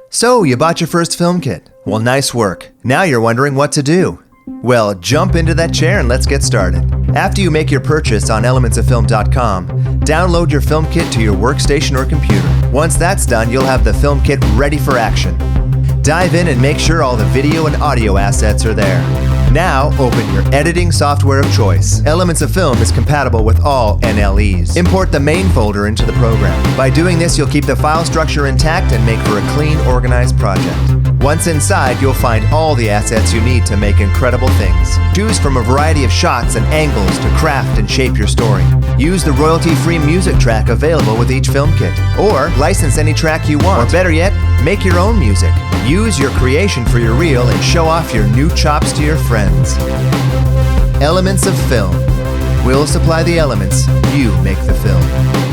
So, you bought your first film kit. Well, nice work. Now you're wondering what to do. Well, jump into that chair and let's get started. After you make your purchase on elementsoffilm.com, download your film kit to your workstation or computer. Once that's done, you'll have the film kit ready for action. Dive in and make sure all the video and audio assets are there. Now, open your editing software of choice. Elements of Film is compatible with all NLEs. Import the main folder into the program. By doing this, you'll keep the file structure intact and make for a clean, organized project. Once inside, you'll find all the assets you need to make incredible things. Choose from a variety of shots and angles to craft and shape your story. Use the royalty-free music track available with each film kit. Or license any track you want. Or better yet, make your own music. Use your creation for your reel and show off your new chops to your friends. Elements of Film. We'll supply the elements, you make the film.